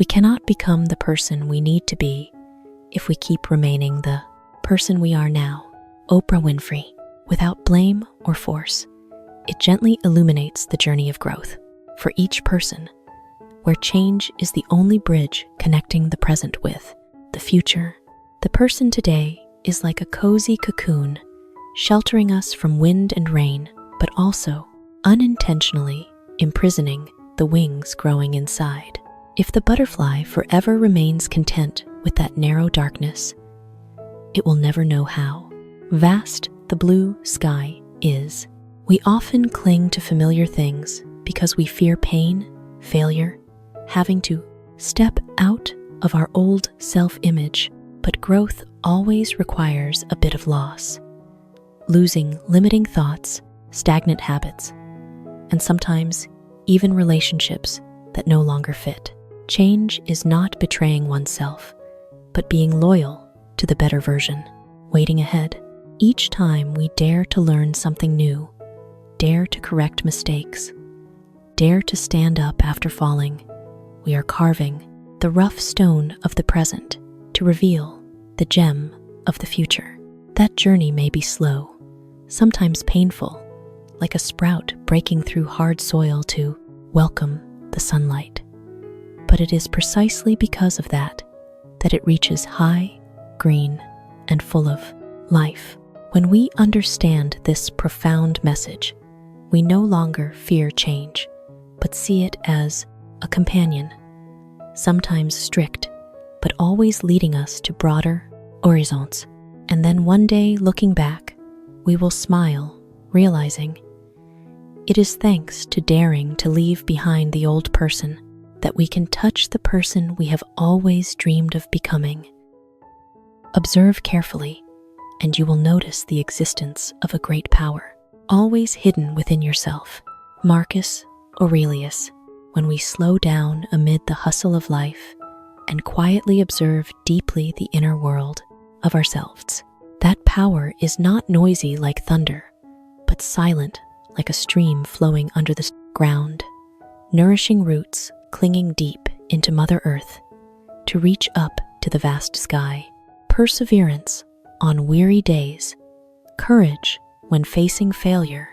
We cannot become the person we need to be if we keep remaining the person we are now. Oprah Winfrey, without blame or force, it gently illuminates the journey of growth for each person, where change is the only bridge connecting the present with the future. The person today is like a cozy cocoon, sheltering us from wind and rain, but also unintentionally imprisoning the wings growing inside. If the butterfly forever remains content with that narrow darkness, it will never know how vast the blue sky is. We often cling to familiar things because we fear pain, failure, having to step out of our old self-image, but growth always requires a bit of loss. Losing limiting thoughts, stagnant habits, and sometimes even relationships that no longer fit. Change is not betraying oneself, but being loyal to the better version, waiting ahead. Each time we dare to learn something new, dare to correct mistakes, dare to stand up after falling, we are carving the rough stone of the present to reveal the gem of the future. That journey may be slow, sometimes painful, like a sprout breaking through hard soil to welcome the sunlight. But it is precisely because of that it reaches high, green, and full of life. When we understand this profound message, we no longer fear change, but see it as a companion, sometimes strict, but always leading us to broader horizons. And then one day, looking back, we will smile, realizing it is thanks to daring to leave behind the old person that we can touch the person we have always dreamed of becoming. Observe carefully, and you will notice the existence of a great power, always hidden within yourself. Marcus Aurelius, when we slow down amid the hustle of life and quietly observe deeply the inner world of ourselves, that power is not noisy like thunder, but silent like a stream flowing under the ground, nourishing roots clinging deep into Mother Earth to reach up to the vast sky. Perseverance on weary days, courage when facing failure,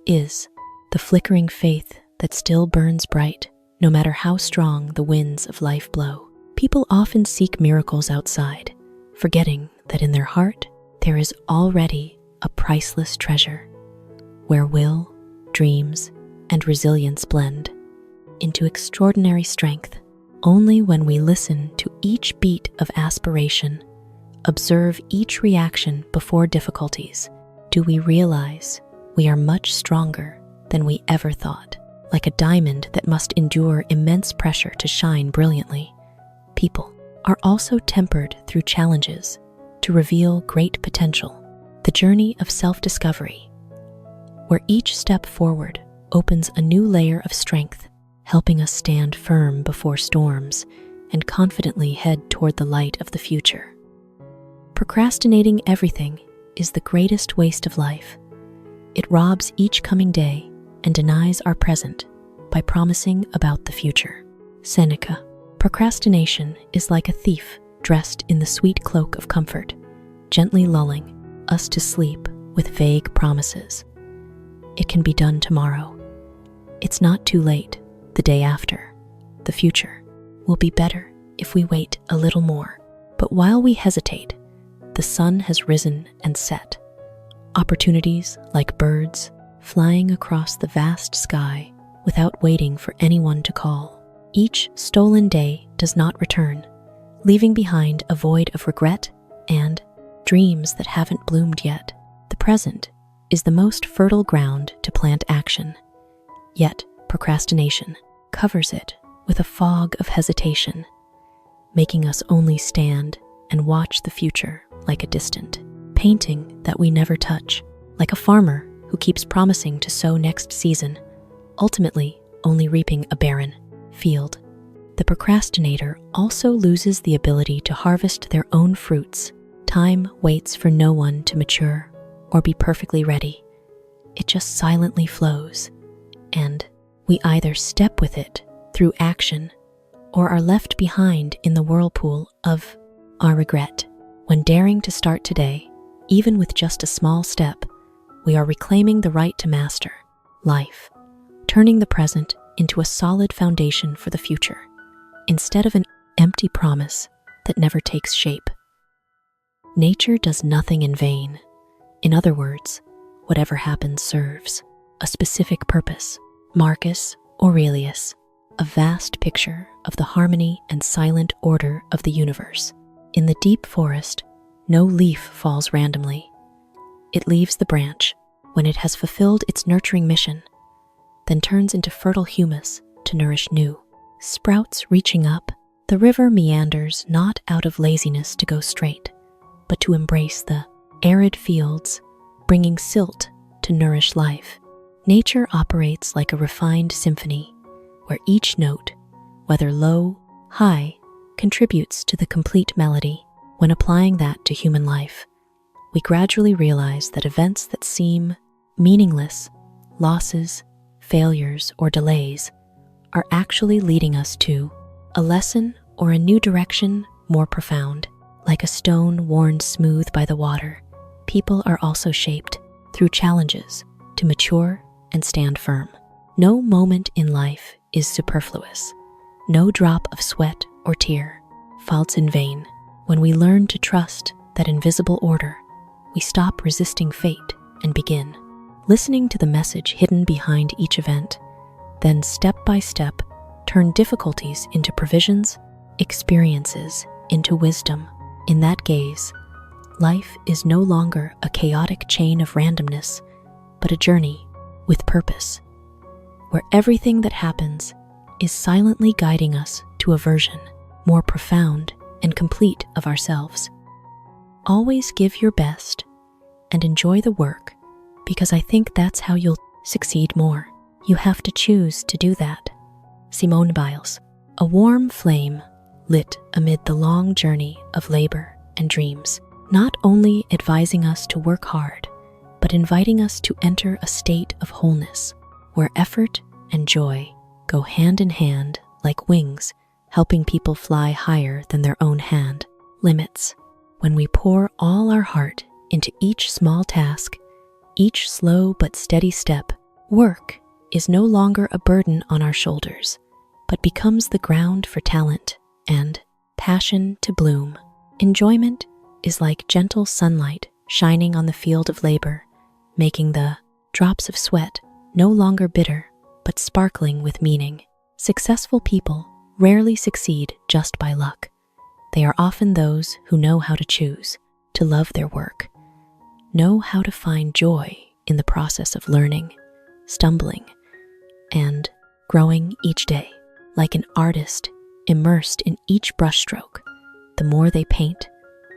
is the flickering faith that still burns bright, no matter how strong the winds of life blow. People often seek miracles outside, forgetting that in their heart there is already a priceless treasure, where will, dreams, and resilience blend into extraordinary strength. Only when we listen to each beat of aspiration, observe each reaction before difficulties, do we realize we are much stronger than we ever thought. Like a diamond that must endure immense pressure to shine brilliantly, people are also tempered through challenges to reveal great potential. The journey of self-discovery, where each step forward opens a new layer of strength, helping us stand firm before storms and confidently head toward the light of the future. Procrastinating everything is the greatest waste of life. It robs each coming day and denies our present by promising about the future. Seneca, procrastination is like a thief dressed in the sweet cloak of comfort, gently lulling us to sleep with vague promises. It can be done tomorrow. It's not too late. The day after, the future, will be better if we wait a little more. But while we hesitate, the sun has risen and set. Opportunities like birds flying across the vast sky without waiting for anyone to call. Each stolen day does not return, leaving behind a void of regret and dreams that haven't bloomed yet. The present is the most fertile ground to plant action, yet procrastination covers it with a fog of hesitation, making us only stand and watch the future like a distant painting that we never touch. Like a farmer who keeps promising to sow next season, ultimately only reaping a barren field. The procrastinator also loses the ability to harvest their own fruits. Time waits for no one to mature or be perfectly ready. It just silently flows, and we either step with it through action or are left behind in the whirlpool of our regret. When daring to start today, even with just a small step, we are reclaiming the right to master life, turning the present into a solid foundation for the future, instead of an empty promise that never takes shape. Nature does nothing in vain. In other words, whatever happens serves a specific purpose. Marcus Aurelius, a vast picture of the harmony and silent order of the universe. In the deep forest, no leaf falls randomly. It leaves the branch when it has fulfilled its nurturing mission, then turns into fertile humus to nourish new sprouts reaching up. The river meanders not out of laziness to go straight, but to embrace the arid fields, bringing silt to nourish life. Nature operates like a refined symphony, where each note, whether low, high, contributes to the complete melody. When applying that to human life, we gradually realize that events that seem meaningless, losses, failures, or delays, are actually leading us to a lesson or a new direction more profound. Like a stone worn smooth by the water, people are also shaped through challenges to mature and stand firm. No moment in life is superfluous. No drop of sweat or tear falls in vain. When we learn to trust that invisible order, we stop resisting fate and begin listening to the message hidden behind each event, then step by step turn difficulties into provisions, experiences into wisdom. In that gaze, life is no longer a chaotic chain of randomness, but a journey with purpose, where everything that happens is silently guiding us to a version more profound and complete of ourselves. Always give your best and enjoy the work, because I think that's how you'll succeed more. You have to choose to do that. Simone Biles. A warm flame lit amid the long journey of labor and dreams, not only advising us to work hard, but inviting us to enter a state of wholeness, where effort and joy go hand in hand like wings, helping people fly higher than their own hand limits. When we pour all our heart into each small task, each slow but steady step, work is no longer a burden on our shoulders, but becomes the ground for talent and passion to bloom. Enjoyment is like gentle sunlight shining on the field of labor, making the drops of sweat no longer bitter, but sparkling with meaning. Successful people rarely succeed just by luck. They are often those who know how to choose to love their work, know how to find joy in the process of learning, stumbling, and growing each day. Like an artist immersed in each brushstroke, the more they paint,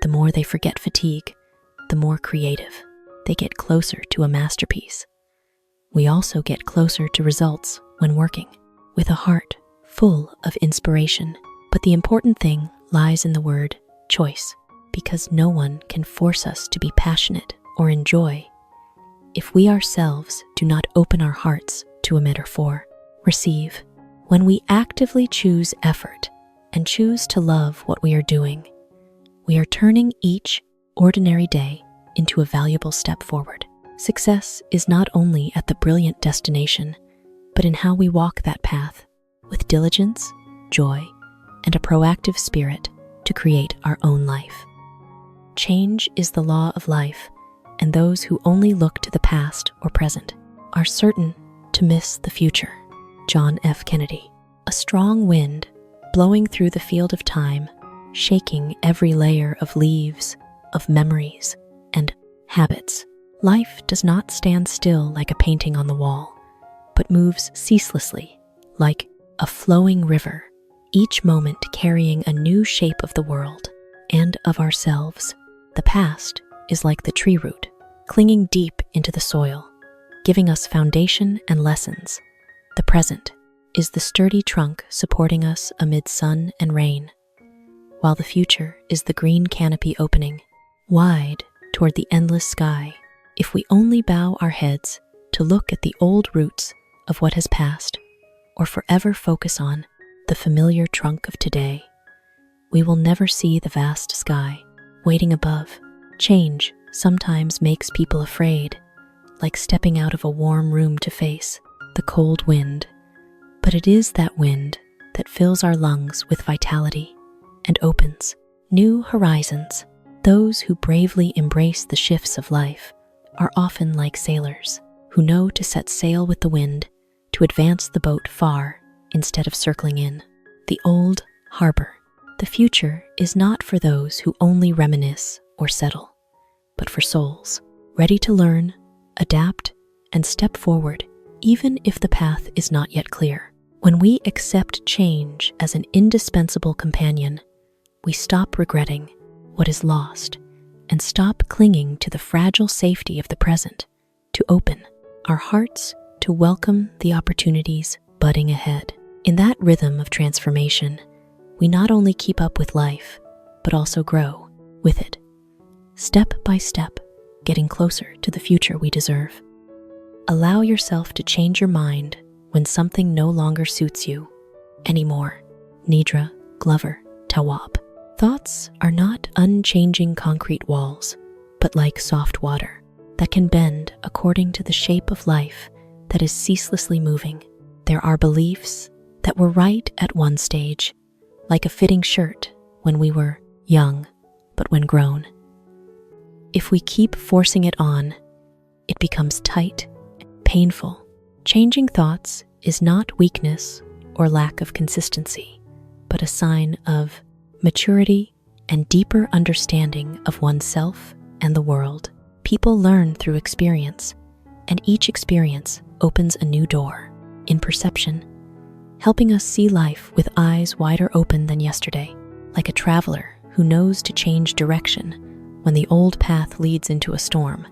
the more they forget fatigue, the more creative they get closer to a masterpiece. We also get closer to results when working with a heart full of inspiration. But the important thing lies in the word choice, because no one can force us to be passionate or enjoy if we ourselves do not open our hearts to emit or for receive. When we actively choose effort and choose to love what we are doing, we are turning each ordinary day into a valuable step forward. Success is not only at the brilliant destination, but in how we walk that path with diligence, joy, and a proactive spirit to create our own life. Change is the law of life, and those who only look to the past or present are certain to miss the future. John F. Kennedy. A strong wind blowing through the field of time, shaking every layer of leaves, of memories, and habits. Life does not stand still like a painting on the wall, but moves ceaselessly like a flowing river, each moment carrying a new shape of the world and of ourselves. The past is like the tree root, clinging deep into the soil, giving us foundation and lessons. The present is the sturdy trunk supporting us amid sun and rain, while the future is the green canopy opening wide toward the endless sky. If we only bow our heads to look at the old roots of what has passed, or forever focus on the familiar trunk of today, we will never see the vast sky waiting above. Change sometimes makes people afraid, like stepping out of a warm room to face the cold wind. But it is that wind that fills our lungs with vitality and opens new horizons. Those who bravely embrace the shifts of life are often like sailors who know to set sail with the wind to advance the boat far instead of circling in the old harbor. The future is not for those who only reminisce or settle, but for souls ready to learn, adapt, and step forward, even if the path is not yet clear. When we accept change as an indispensable companion, we stop regretting what is lost and stop clinging to the fragile safety of the present to open our hearts to welcome the opportunities budding ahead. In that rhythm of transformation, we not only keep up with life, but also grow with it, step by step, getting closer to the future we deserve. Allow yourself to change your mind when something no longer suits you anymore. Nedra Glover Tawwab. Thoughts are not unchanging concrete walls, but like soft water that can bend according to the shape of life that is ceaselessly moving. There are beliefs that were right at one stage, like a fitting shirt when we were young, but when grown, if we keep forcing it on, it becomes tight and painful. Changing thoughts is not weakness or lack of consistency, but a sign of maturity and deeper understanding of oneself and the world. People learn through experience, and each experience opens a new door in perception, helping us see life with eyes wider open than yesterday, like a traveler who knows to change direction when the old path leads into a storm.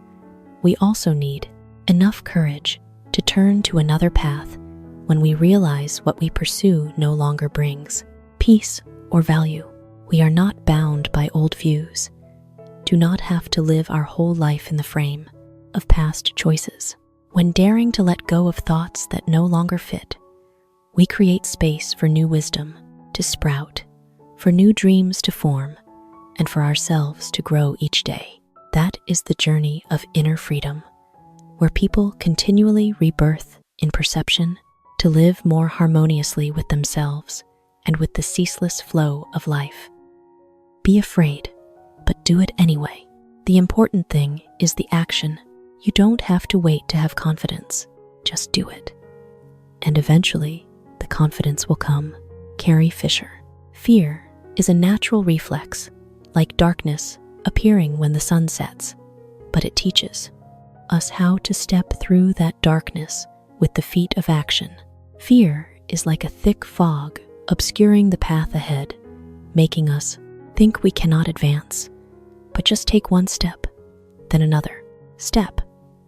We also need enough courage to turn to another path when we realize what we pursue no longer brings peace or value. We are not bound by old views, do not have to live our whole life in the frame of past choices. When daring to let go of thoughts that no longer fit, we create space for new wisdom to sprout, for new dreams to form, and for ourselves to grow each day. That is the journey of inner freedom, where people continually rebirth in perception to live more harmoniously with themselves and with the ceaseless flow of life. Be afraid, but do it anyway. The important thing is the action. You don't have to wait to have confidence. Just do it. And eventually, the confidence will come. Carrie Fisher. Fear is a natural reflex, like darkness appearing when the sun sets, but it teaches us how to step through that darkness with the feet of action. Fear is like a thick fog obscuring the path ahead, making us think we cannot advance. But just take one step, then another step.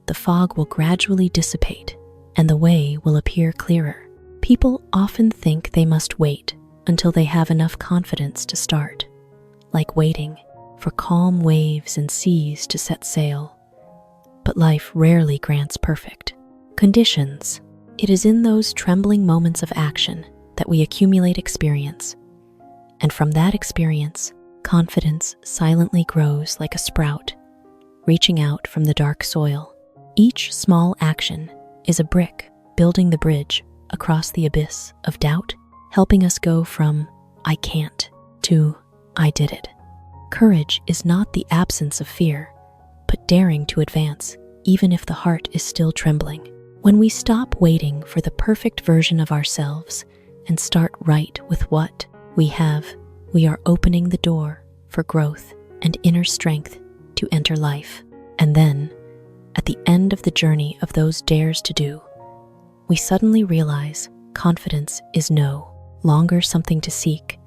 The fog will gradually dissipate, and the way will appear clearer. People often think they must wait until they have enough confidence to start, like waiting for calm waves and seas to set sail. But life rarely grants perfect conditions. It is in those trembling moments of action that we accumulate experience, and from that experience, confidence silently grows like a sprout, reaching out from the dark soil. Each small action is a brick building the bridge across the abyss of doubt, helping us go from "I can't" to "I did it." Courage is not the absence of fear, but daring to advance, even if the heart is still trembling. When we stop waiting for the perfect version of ourselves and start right with what we have, we are opening the door for growth and inner strength to enter life. And then, at the end of the journey of those dares to do, we suddenly realize confidence is no longer something to seek,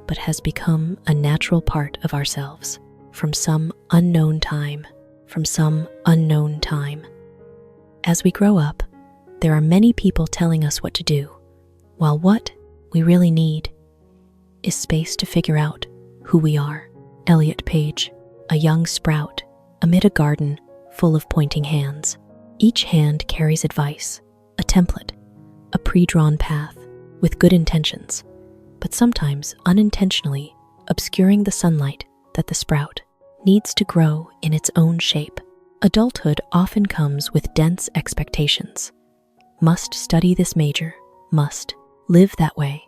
but has become a natural part of ourselves from some unknown time. As we grow up, there are many people telling us what to do, while what we really need is space to figure out who we are. Elliot Page, a young sprout amid a garden full of pointing hands. Each hand carries advice, a template, a pre-drawn path with good intentions, but sometimes unintentionally obscuring the sunlight that the sprout needs to grow in its own shape. Adulthood often comes with dense expectations. Must study this major, must live that way,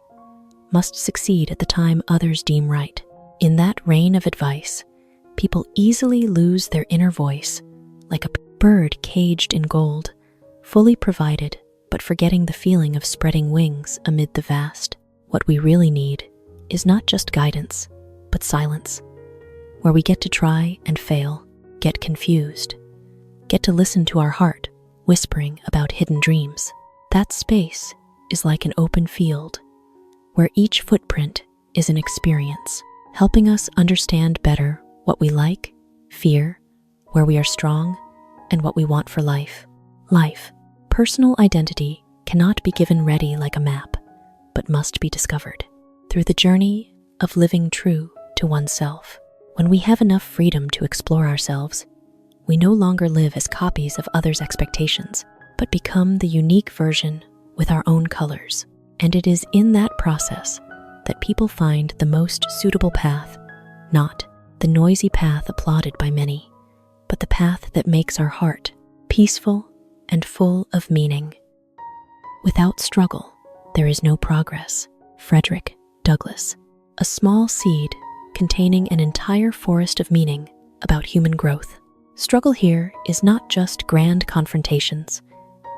must succeed at the time others deem right. In that rain of advice, people easily lose their inner voice, like a bird caged in gold, fully provided, but forgetting the feeling of spreading wings amid the vast. What we really need is not just guidance, but silence, where we get to try and fail, get confused, get to listen to our heart whispering about hidden dreams. That space is like an open field, where each footprint is an experience, helping us understand better what we like, fear, where we are strong, and what we want for life. Personal identity cannot be given ready like a map, but must be discovered through the journey of living true to oneself. When we have enough freedom to explore ourselves, we no longer live as copies of others' expectations, but become the unique version with our own colors. And it is in that process that people find the most suitable path, not the noisy path applauded by many, but the path that makes our heart peaceful and full of meaning. Without struggle, there is no progress. Frederick Douglass. A small seed containing an entire forest of meaning about human growth. Struggle here is not just grand confrontations,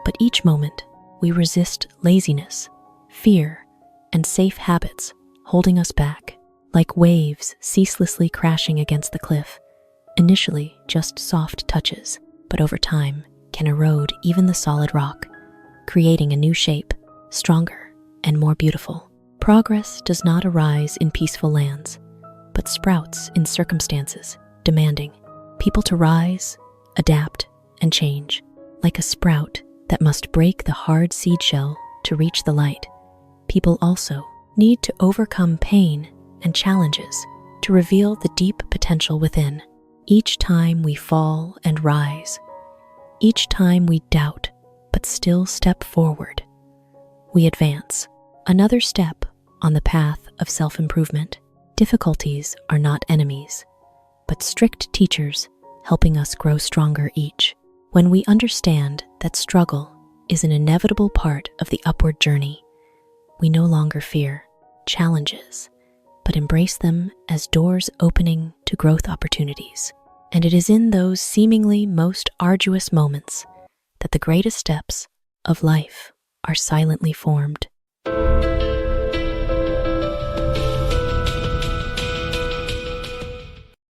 but each moment we resist laziness, fear, and safe habits holding us back, like waves ceaselessly crashing against the cliff. Initially, just soft touches, but over time can erode even the solid rock, creating a new shape, stronger and more beautiful. Progress does not arise in peaceful lands, but sprouts in circumstances demanding people to rise, adapt, and change. Like a sprout that must break the hard seed shell to reach the light, people also need to overcome pain and challenges to reveal the deep potential within. Each time we fall and rise, each time we doubt but still step forward, we advance another step on the path of self-improvement. Difficulties are not enemies, but strict teachers helping us grow stronger each. When we understand that struggle is an inevitable part of the upward journey, we no longer fear challenges, but embrace them as doors opening to growth opportunities. And it is in those seemingly most arduous moments that the greatest steps of life are silently formed.